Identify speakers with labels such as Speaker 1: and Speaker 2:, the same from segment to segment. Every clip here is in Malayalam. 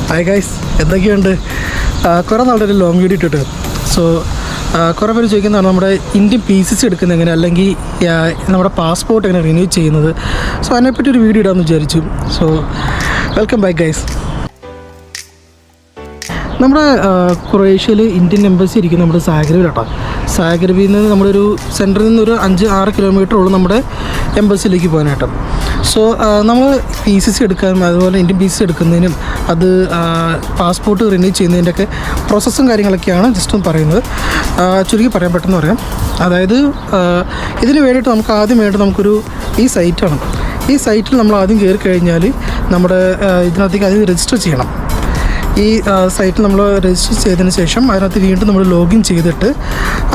Speaker 1: ഹായ് ഗൈസ്, എന്തൊക്കെയുണ്ട്? കുറേ നാളൊരു ലോങ് വീഡിയോ ഇട്ടിട്ട്. സോ കുറേ പേര് ചോദിക്കുന്നതാണ് നമ്മുടെ ഇന്ത്യൻ PCC എടുക്കുന്നത് എങ്ങനെ, അല്ലെങ്കിൽ നമ്മുടെ പാസ്പോർട്ട് എങ്ങനെ റിന്യൂ ചെയ്യുന്നത്. സോ അതിനെപ്പറ്റി ഒരു വീഡിയോ ഇടാമെന്ന് വിചാരിച്ചു. So welcome back guys. നമ്മുടെ ക്രൊയേഷ്യയിൽ ഇന്ത്യൻ എംബസി ഇരിക്കുന്നത് നമ്മുടെ സാഗ്രബിലാട്ടോ. സാഗ്രബിൽ നിന്ന് നമ്മുടെ ഒരു സെൻറ്ററിൽ നിന്നൊരു 5-6 കിലോമീറ്ററുള്ളൂ നമ്മുടെ എംബസിയിലേക്ക് പോകാനായിട്ട്. സോ നമ്മൾ PCC എടുക്കാനും അതുപോലെ ഇന്ത്യൻ PCC എടുക്കുന്നതിനും അത് പാസ്പോർട്ട് റിന്യൂ ചെയ്യുന്നതിൻ്റെയൊക്കെ പ്രോസസ്സും കാര്യങ്ങളൊക്കെയാണ് ജസ്റ്റ് ഒന്ന് പറയുന്നത്. ചുരുക്കി പറയാൻ പെട്ടെന്ന് പറയാം. അതായത് ഇതിന് വേണ്ടിയിട്ട് നമുക്ക് ആദ്യം വേണ്ടത് നമുക്കൊരു ഈ സൈറ്റാണ്. ഈ സൈറ്റിൽ നമ്മൾ ആദ്യം കയറി കഴിഞ്ഞാൽ നമ്മുടെ ഇതിനകത്തേക്ക് ആദ്യം രജിസ്റ്റർ ചെയ്യണം. ഈ സൈറ്റിൽ നമ്മൾ രജിസ്റ്റർ ചെയ്തതിന് ശേഷം അതിനകത്ത് വീണ്ടും നമ്മൾ ലോഗിൻ ചെയ്തിട്ട്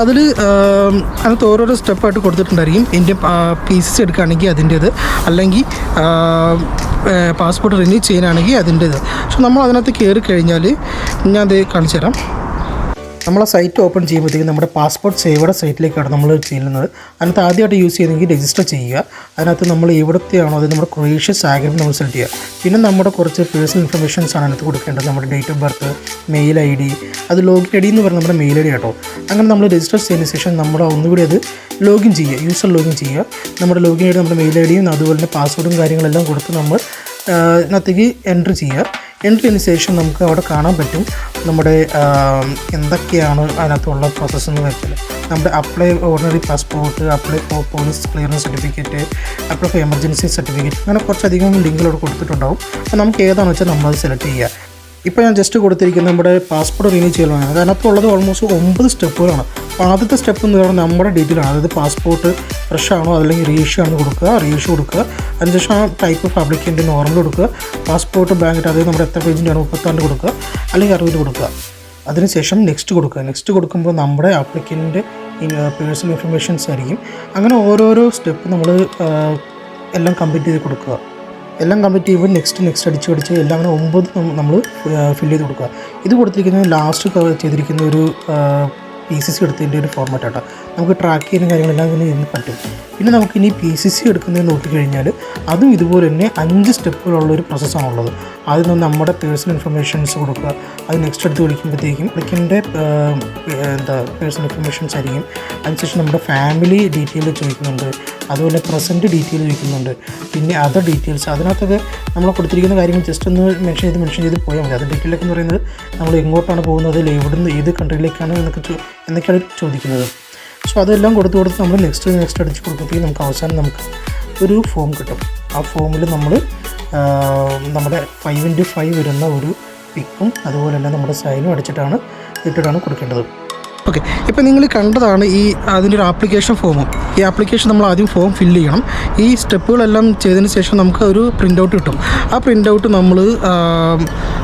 Speaker 1: അതിനകത്ത് ഓരോരോ സ്റ്റെപ്പായിട്ട് കൊടുത്തിട്ടുണ്ടായിരിക്കും. ഇന്ത്യൻ PCC എടുക്കുകയാണെങ്കിൽ അതിൻ്റേത്, അല്ലെങ്കിൽ പാസ്പോർട്ട് റിന്യൂ ചെയ്യാനാണെങ്കിൽ അതിൻ്റേത്. സോ നമ്മൾ അതിനകത്ത് കയറി കഴിഞ്ഞാൽ ഞാൻ അത് കാണിച്ചു തരാം. നമ്മളെ സൈറ്റ് ഓപ്പൺ ചെയ്യുമ്പോഴത്തേക്കും നമ്മുടെ പാസ്പോർട്ട് സേവയുടെ സൈറ്റിലേക്കാണ് നമ്മൾ ചെല്ലുന്നത്. അതിനകത്ത് ആദ്യമായിട്ട് യൂസ് ചെയ്യുന്നെങ്കിൽ രജിസ്റ്റർ ചെയ്യുക. അതിനകത്ത് നമ്മൾ എവിടത്തെയാണോ അത് നമ്മുടെ ക്രൊയേഷ്യ സാഗ്രബ് നമ്മൾ സെലക്ട് ചെയ്യുക. പിന്നെ നമ്മുടെ കുറച്ച് പേഴ്സണൽ ഇൻഫർമേഷൻസാണ് അതിനകത്ത് കൊടുക്കേണ്ടത്. നമ്മുടെ date of birth, mail ID, അത് ലോഗിൻ ID എന്ന് പറയുന്നത് നമ്മുടെ മെയിൽ ID കേട്ടോ. അങ്ങനെ നമ്മൾ രജിസ്റ്റർ ചെയ്തതിന് ശേഷം നമ്മൾ ഒന്നുകൂടി അത് ലോഗിൻ ചെയ്യുക, യൂസർ ലോഗിൻ ചെയ്യുക. നമ്മുടെ ലോഗിൻ ID നമ്മുടെ മെയിൽ IDയും അതുപോലെ തന്നെ പാസ്വേഡും കാര്യങ്ങളെല്ലാം കൊടുത്ത് നമ്മൾ ഇതിനകത്തേക്ക് എൻട്രി ചെയ്യുക. എൻട്രി ചെയ്തതിന് ശേഷം നമുക്ക് അവിടെ കാണാൻ പറ്റും നമ്മുടെ എന്തൊക്കെയാണ് അതിനകത്തുള്ള പ്രോസസ്സ് എന്ന് വെച്ചാൽ നമ്മുടെ apply ordinary passport, apply for police clearance certificate, apply for emergency certificate, അങ്ങനെ കുറച്ചധികം ലിങ്കുകളോട് കൊടുത്തിട്ടുണ്ടാവും. അപ്പോൾ നമുക്ക് ഏതാണെന്ന് വെച്ചാൽ നമ്മളത് സെലക്ട് ചെയ്യുക. ഇപ്പോൾ ഞാൻ ജസ്റ്റ് കൊടുത്തിരിക്കുന്നത് നമ്മുടെ പാസ്പോർട്ട് റിന്യൂ ചെയ്യലാണ്. അതിനകത്തുള്ളത് ഓൾമോസ്റ്റ് 9 സ്റ്റെപ്പുകളാണ്. അപ്പോൾ ആദ്യത്തെ സ്റ്റെപ്പ് എന്ന് പറയുന്നത് നമ്മുടെ ഡീറ്റെയിലാണ്. അതായത് പാസ്പോർട്ട് ഫ്രഷ് ആണോ അല്ലെങ്കിൽ റീഇഷ്യൂ ആണെന്ന് കൊടുക്കുക, റീഇഷ്യൂ കൊടുക്കുക. അതിനുശേഷം ആ ടൈപ്പ് ഓഫ് ആപ്ലിക്കൻ്റ് നോർമൽ കൊടുക്കുക. പാസ്പോർട്ട് ബാങ്ക് അതായത് നമ്മുടെ എത്ര പേജിൻ്റെ ആണ് 36 കൊടുക്കുക അല്ലെങ്കിൽ 60 കൊടുക്കുക. അതിനുശേഷം നെക്സ്റ്റ് കൊടുക്കുക. നെക്സ്റ്റ് കൊടുക്കുമ്പോൾ നമ്മുടെ ആപ്ലിക്കൻ്റ് പേഴ്സണൽ ഇൻഫർമേഷൻസ് ആയിരിക്കും. അങ്ങനെ ഓരോരോ സ്റ്റെപ്പ് നമ്മൾ എല്ലാം കംപ്ലീറ്റ് ചെയ്ത് കൊടുക്കുക. എല്ലാം കംപ്ലീറ്റ് ചെയ്യുമ്പോൾ നെക്സ്റ്റ് അടിച്ച് എല്ലാം അങ്ങനെ 9 നമ്മൾ ഫില്ല് ചെയ്ത് കൊടുക്കുക. ഇത് കൊടുത്തിരിക്കുന്നത് ലാസ്റ്റ് ചെയ്തിരിക്കുന്ന ഒരു PCC എടുത്തതിൻ്റെ ഒരു ഫോർമാറ്റ് ആട്ടോ. നമുക്ക് ട്രാക്ക് ചെയ്യുന്ന കാര്യങ്ങളെല്ലാം ഇതിന് പറ്റും. പിന്നെ നമുക്കിനി PCC എടുക്കുന്നത് നോക്കിക്കഴിഞ്ഞാൽ അതും ഇതുപോലെ തന്നെ 5 സ്റ്റെപ്പുകളുള്ളൊരു പ്രോസസ്സാണുള്ളത്. ആദ്യം നിന്ന് നമ്മുടെ പേഴ്സണൽ ഇൻഫർമേഷൻസ് കൊടുക്കുക. അത് നെക്സ്റ്റ് എടുത്ത് വിളിക്കുമ്പോഴത്തേക്കും ഇതിൻ്റെ പേഴ്സണൽ ഇൻഫർമേഷൻസ് ആയിരിക്കും. അതിനുശേഷം നമ്മുടെ ഫാമിലി ഡീറ്റെയിൽ ചോദിക്കുന്നുണ്ട്, അതുപോലെ പ്രസൻറ്റ് ഡീറ്റെയിൽ ചോദിക്കുന്നുണ്ട്, പിന്നെ അതർ ഡീറ്റെയിൽസ്. അതിനകത്തൊക്കെ നമ്മൾ കൊടുത്തിരിക്കുന്ന കാര്യങ്ങൾ ജസ്റ്റ് ഒന്ന് മെൻഷൻ ചെയ്ത് പോയാൽ മതി. അത് ഡീറ്റെയിലൊക്കെ എന്ന് പറയുന്നത് നമ്മൾ എങ്ങോട്ടാണ് പോകുന്നത്, എവിടുന്ന് ഏത് കൺട്രിയിലേക്കാണ് എന്നൊക്കെയാണ് ചോദിക്കുന്നത്. സോ അതെല്ലാം കൊടുത്ത് നമ്മൾ നെക്സ്റ്റ് അടിച്ച് കൊടുക്കുമ്പോഴത്തേക്കും നമുക്ക് അവസാനം നമുക്ക് ഒരു ഫോം കിട്ടും. ആ ഫോമിൽ നമ്മൾ നമ്മുടെ 5x5 വരുന്ന ഒരു പിക്കും അതുപോലെ തന്നെ നമ്മുടെ സൈനും ഇട്ടിട്ടാണ് കൊടുക്കേണ്ടത്. ഓക്കെ, ഇപ്പോൾ നിങ്ങൾ കണ്ടതാണ് അതിൻ്റെ ഒരു ആപ്ലിക്കേഷൻ ഫോമും. ഈ ആപ്ലിക്കേഷൻ നമ്മൾ ആദ്യം ഫോം ഫില്ല് ചെയ്യണം. ഈ സ്റ്റെപ്പുകളെല്ലാം ചെയ്തതിന് ശേഷം നമുക്ക് ഒരു പ്രിൻ്റ് ഔട്ട് കിട്ടും. ആ പ്രിൻ്റ് ഔട്ട് നമ്മൾ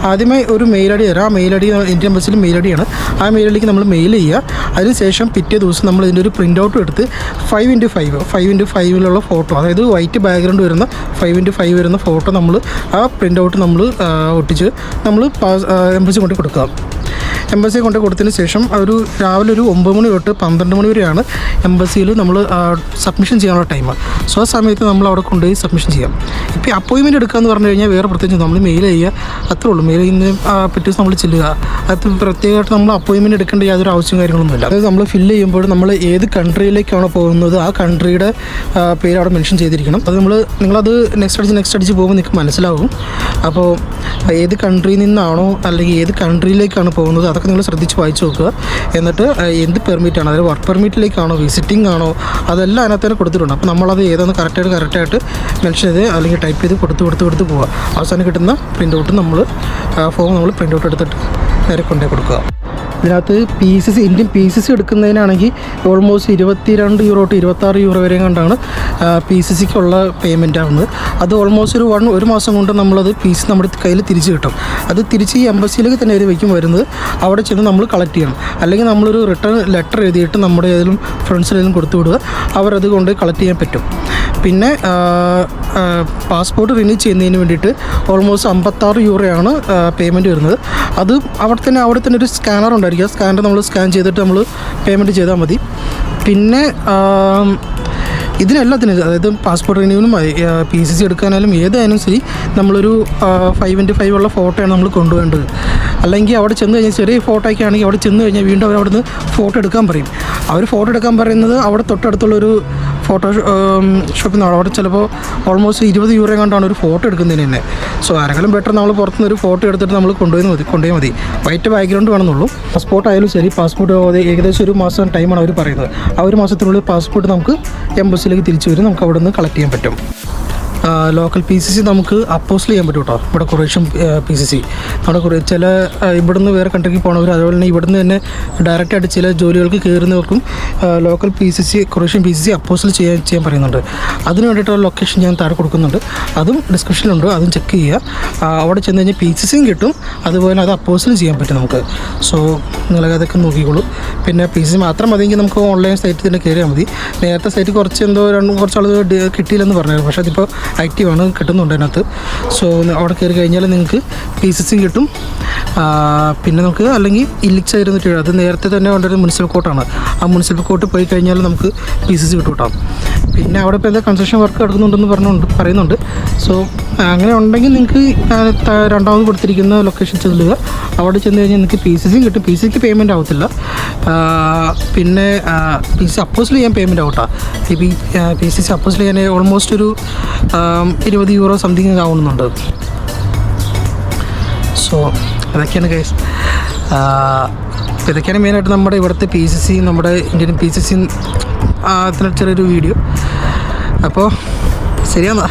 Speaker 1: ആദ്യമായി ഒരു മെയിൽ ID തരാം. ആ മെയിൽ ID ഇന്ത്യൻ എംബസിയിൽ മെയിൽ ID ആണ്. ആ മെയിൽ IDക്ക് നമ്മൾ മെയിൽ ചെയ്യുക. അതിനുശേഷം പിറ്റേ ദിവസം നമ്മൾ ഇതിൻ്റെ ഒരു പ്രിൻ്റ് ഔട്ട് എടുത്ത് 5x5 ഫോട്ടോ, അതായത് വൈറ്റ് ബാക്ക്ഗ്രൗണ്ട് വരുന്ന 5x5 വരുന്ന ഫോട്ടോ നമ്മൾ ആ പ്രിൻ്റ് ഔട്ട് നമ്മൾ ഒട്ടിച്ച് നമ്മൾ എംബസി കൊണ്ട് കൊടുക്കുക. എംബസി കൊണ്ട് കൊടുത്തതിന് ശേഷം രാവിലെ ഒരു 9 മണി തൊട്ട് 12 മണി വരെയാണ് എംബസിയിൽ നമ്മൾ സബ്മിഷൻ ചെയ്യാനുള്ള ടൈം. സോ ആ സമയത്ത് നമ്മൾ അവിടെ കൊണ്ടുപോയി സബ്മിഷൻ ചെയ്യാം. ഇപ്പോൾ അപ്പോയിൻമെൻറ്റ് എടുക്കുക എന്ന് പറഞ്ഞു കഴിഞ്ഞാൽ വേറെ പ്രത്യേകിച്ച് നമ്മൾ മെയിൽ ചെയ്യുക, അത്രേ ഉള്ളൂ. മെയിൽ ചെയ്യുന്ന പിറ്റേ ദിവസം നമ്മൾ ചെല്ലുക. അത് പ്രത്യേകമായിട്ട് നമ്മൾ അപ്പോയിൻമെൻറ്റ് എടുക്കേണ്ട യാതൊരു ആവശ്യം കാര്യങ്ങളൊന്നുമില്ല. അതായത് നമ്മൾ ഫില്ല് ചെയ്യുമ്പോൾ നമ്മൾ ഏത് കൺട്രിയിലേക്കാണോ പോകുന്നത് ആ കൺട്രിയുടെ പേര് അവിടെ മെൻഷൻ ചെയ്തിരിക്കണം. അത് നിങ്ങളത് നെക്സ്റ്റ് അടിച്ച് പോകുമ്പോൾ നിങ്ങൾക്ക് മനസ്സിലാവും. അപ്പോൾ ഏത് കൺട്രിയിൽ നിന്നാണോ അല്ലെങ്കിൽ ഏത് കൺട്രിയിലേക്കാണ് പോകുന്നത് അതൊക്കെ നിങ്ങൾ ശ്രദ്ധിച്ച് വായിച്ച് നോക്കുക. എന്നിട്ട് എന്ത് പെർമിറ്റാണ്, അതായത് വർക്ക് പെർമിറ്റിലേക്കാണോ വിസിറ്റിംഗ് ആണോ അതെല്ലാം അതിനകത്ത് തന്നെ കൊടുത്തിട്ടുണ്ട്. അപ്പോൾ നമ്മളത് ഏതാണ് കറക്റ്റായിട്ട് മെൻഷൻ ചെയ്ത് അല്ലെങ്കിൽ ടൈപ്പ് ചെയ്ത് കൊടുത്ത് പോവുക. അവസാനം കിട്ടുന്ന പ്രിൻ്റ് ഔട്ട് ഫോം നമ്മൾ പ്രിൻ്റ് ഔട്ട് എടുത്തിട്ട് നേരെ കൊണ്ടുപോയി കൊടുക്കുക. ഇതിനകത്ത് ഇന്ത്യൻ PCC എടുക്കുന്നതിനാണെങ്കിൽ ഓൾമോസ്റ്റ് 22 യൂറോ to 26 യൂറോ വരെ കണ്ടാണ് PCCക്കുള്ള പേയ്മെൻ്റ് ആവുന്നത്. അത് ഓൾമോസ്റ്റ് ഒരു മാസം കൊണ്ട് നമ്മളത് PCC നമ്മുടെ കയ്യിൽ തിരിച്ച് കിട്ടും. അത് തിരിച്ച് ഈ എംബസിയിലേക്ക് തന്നെ ആയിരിക്കും വരുന്നത്. അവിടെ ചെന്ന് നമ്മൾ കളക്ട് ചെയ്യണം. അല്ലെങ്കിൽ നമ്മളൊരു റിട്ടേൺ ലെറ്റർ എഴുതിയിട്ട് നമ്മുടെ ഏതെങ്കിലും ഫ്രണ്ട്സിലേലും കൊടുത്തു വിടുക. അവരത് കൊണ്ട് കളക്ട് ചെയ്യാൻ പറ്റും. പിന്നെ പാസ്പോർട്ട് റിന്യൂ ചെയ്യുന്നതിന് വേണ്ടിയിട്ട് ഓൾമോസ്റ്റ് 56 യൂറോയാണ് പേയ്മെൻറ്റ് വരുന്നത്. അത് അവിടെ തന്നെ ഒരു സ്കാനർ ഉണ്ടായിരിക്കും. ആ സ്കാനർ നമ്മൾ സ്കാൻ ചെയ്തിട്ട് നമ്മൾ പേയ്മെൻറ്റ് ചെയ്താൽ മതി. പിന്നെ ഇതിനെല്ലാത്തിനും, അതായത് പാസ്പോർട്ട് റിന്യൂവലും PCC എടുക്കാനായാലും ഏതായാലും ശരി നമ്മളൊരു 5x5 ഉള്ള ഫോട്ടോയാണ് നമ്മൾ കൊണ്ടുപോകേണ്ടത്. അല്ലെങ്കിൽ അവിടെ ചെന്ന് കഴിഞ്ഞാൽ ചെറിയ ഫോട്ടോയൊക്കെ ആണെങ്കിൽ അവിടെ ചെന്ന് കഴിഞ്ഞാൽ വീണ്ടും അവർ അവിടുന്ന് ഫോട്ടോ എടുക്കാൻ പറയും. അവർ ഫോട്ടോ എടുക്കാൻ പറയുന്നത് അവിടെ തൊട്ടടുത്തുള്ളൊരു ഫോട്ടോ ഷോപ്പിൽ നിന്നാണ്. അവിടെ ചിലപ്പോൾ ഓൾമോസ്റ്റ് 20 യൂറോ കണ്ടാണ് ഒരു ഫോട്ടോ എടുക്കുന്നതിന് തന്നെ. സോ ആരെങ്കിലും ബെറ്റർ നമ്മൾ പുറത്തുനിന്ന് ഒരു ഫോട്ടോ എടുത്തിട്ട് നമ്മൾ കൊണ്ടുപോയി മതി. White background വേണമെന്നുള്ളൂ. പാസ്പോർട്ട് ആയാലും ശരി, പാസ്പോർട്ട് ഏകദേശം ഒരു മാസം ടൈമാണ് അവർ പറയുന്നത്. ആ ഒരു മാസത്തിനുള്ളിൽ പാസ്പോർട്ട് നമുക്ക് എംബസിയിലേക്ക് തിരിച്ചു വരും, നമുക്ക് അവിടെ നിന്ന് കളക്ട് ചെയ്യാൻ പറ്റും. ലോക്കൽ PCC നമുക്ക് അപ്പോസിൽ ചെയ്യാൻ പറ്റും കേട്ടോ. ഇവിടെ ക്രൊയേഷ്യൻ PCC നമ്മുടെ ചില ഇവിടുന്ന് വേറെ കൺട്രിക്ക് പോകണവർ, അതുപോലെ തന്നെ ഇവിടുന്ന് തന്നെ ഡയറക്റ്റായിട്ട് ചില ജോലികൾക്ക് കയറുന്നവർക്കും ലോക്കൽ ക്രൊയേഷ്യൻ PCC അപ്പോസിൽ ചെയ്യാൻ പറയുന്നുണ്ട്. അതിന് വേണ്ടിയിട്ടുള്ള ലൊക്കേഷൻ ഞാൻ താഴെ കൊടുക്കുന്നുണ്ട്, അതും ഡിസ്ക്രിപ്ഷനിലുണ്ട്, അതും ചെക്ക് ചെയ്യുക. അവിടെ ചെന്ന് കഴിഞ്ഞാൽ PCCയും കിട്ടും, അതുപോലെ അത് അപ്പോസിലും ചെയ്യാൻ പറ്റും നമുക്ക്. സോ നിങ്ങൾ അതൊക്കെ നോക്കിക്കോളൂ. പിന്നെ PCC മാത്രം മതിയെങ്കിൽ നമുക്ക് ഓൺലൈൻ സൈറ്റിൽ തന്നെ കയറിയാൽ മതി. നേരത്തെ സൈറ്റ് കുറച്ചാൾ കിട്ടിയില്ലെന്ന് പറഞ്ഞായിരുന്നു, പക്ഷേ അതിപ്പോൾ ആക്റ്റീവാണ്, കിട്ടുന്നുണ്ട് അതിനകത്ത്. സോ അവിടെ കയറി കഴിഞ്ഞാൽ നിങ്ങൾക്ക് PCC കിട്ടും. പിന്നെ നമുക്ക് അല്ലെങ്കിൽ ഇല്ലിക്സ് ആയിരുന്നു, അത് നേരത്തെ തന്നെ കൊണ്ടൊരു മുനിസിപ്പൽ കോർട്ടാണ്. ആ മുനിസിപ്പൽ കോർട്ട് പോയി കഴിഞ്ഞാൽ നമുക്ക് PCC കിട്ടും കേട്ടോ. പിന്നെ അവിടെ ഇപ്പോൾ എന്താ കൺസ്ട്രക്ഷൻ വർക്ക് എടുക്കുന്നുണ്ടെന്ന് പറയുന്നുണ്ട്. സോ അങ്ങനെ ഉണ്ടെങ്കിൽ നിങ്ങൾക്ക് രണ്ടാമത് കൊടുത്തിരിക്കുന്ന ലൊക്കേഷൻ ചെല്ലുക. അവിടെ ചെന്ന് കഴിഞ്ഞാൽ നിങ്ങൾക്ക് PCCയും കിട്ടും. PCCക്ക് പേയ്മെൻറ്റ് ആവത്തില്ല. പിന്നെ PCC അപ്പോസിൽ ചെയ്യാൻ പേയ്മെൻറ്റ് ആവട്ടോ. PCC അപ്പോസിൽ ചെയ്യാൻ ഓൾമോസ്റ്റ് ഒരു 20 യൂറോ സംതിങ് ആവുന്നുണ്ട്. സോ അതൊക്കെയാണ് ഗൈസ്. ഇതൊക്കെയാണ് മെയിനായിട്ട് നമ്മുടെ ഇവിടുത്തെ PCC, നമ്മുടെ ഇന്ത്യൻ PCC അതിന് ചെറിയൊരു വീഡിയോ. അപ്പോൾ ശരിയാന്നാ.